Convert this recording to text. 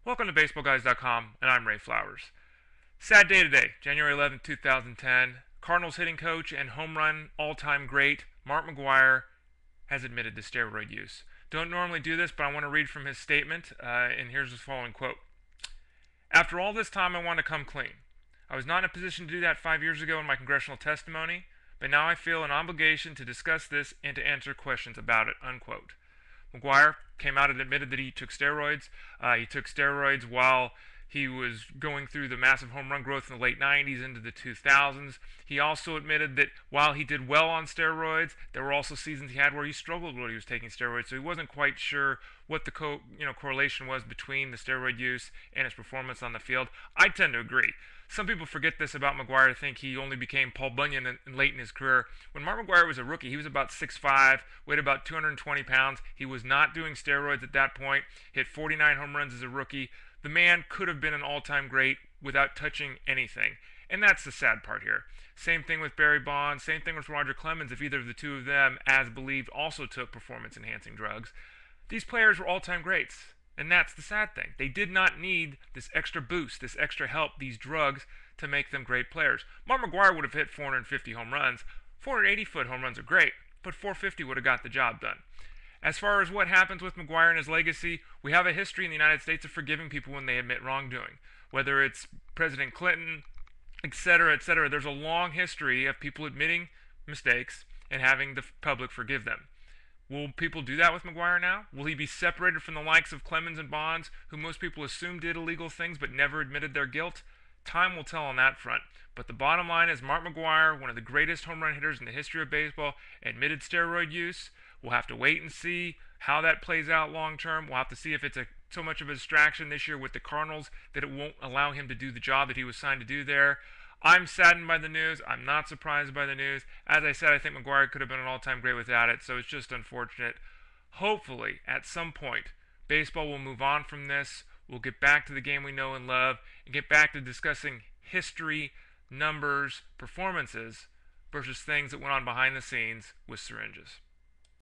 Welcome to BaseballGuys.com, and I'm Ray Flowers. Sad day today, January 11th, 2010. Cardinals hitting coach and home run all-time great Mark McGwire has admitted to steroid use. Don't normally do this, but I want to read from his statement, and here's the following quote. After all this time, I want to come clean. I was not in a position to do that 5 years ago in my congressional testimony, but now I feel an obligation to discuss this and to answer questions about it, unquote. McGwire came out and admitted that he took steroids. He took steroids while he was going through the massive home run growth in the late 90s into the 2000s. He also admitted that while he did well on steroids, there were also seasons he had where he struggled when he was taking steroids. So he wasn't quite sure what the correlation was between the steroid use and his performance on the field. I tend to agree. Some people forget this about McGwire. I think he only became Paul Bunyan late in his career. When Mark McGwire was a rookie, he was about 6'5", weighed about 220 pounds. He was not doing steroids at that point. Hit 49 home runs as a rookie. The man could have been an all-time great without touching anything. And that's the sad part here. Same thing with Barry Bonds. Same thing with Roger Clemens, if either of the two of them, as believed, also took performance-enhancing drugs. These players were all-time greats. And that's the sad thing. They did not need this extra boost, this extra help, these drugs to make them great players. Mark McGwire would have hit 450 home runs. 480-foot home runs are great, but 450 would have got the job done. As far as what happens with McGwire and his legacy, we have a history in the United States of forgiving people when they admit wrongdoing. Whether it's President Clinton, etc., etc., there's a long history of people admitting mistakes and having the public forgive them. Will people do that with McGwire now? Will he be separated from the likes of Clemens and Bonds, who most people assume did illegal things but never admitted their guilt? Time will tell on that front. But the bottom line is Mark McGwire, one of the greatest home run hitters in the history of baseball, admitted steroid use. We'll have to wait and see how that plays out long term. We'll have to see if it's so much of a distraction this year with the Cardinals that it won't allow him to do the job that he was signed to do there. I'm saddened by the news. I'm not surprised by the news. As I said, I think McGwire could have been an all-time great without it, so it's just unfortunate. Hopefully, at some point, baseball will move on from this. We'll get back to the game we know and love and get back to discussing history, numbers, performances versus things that went on behind the scenes with syringes.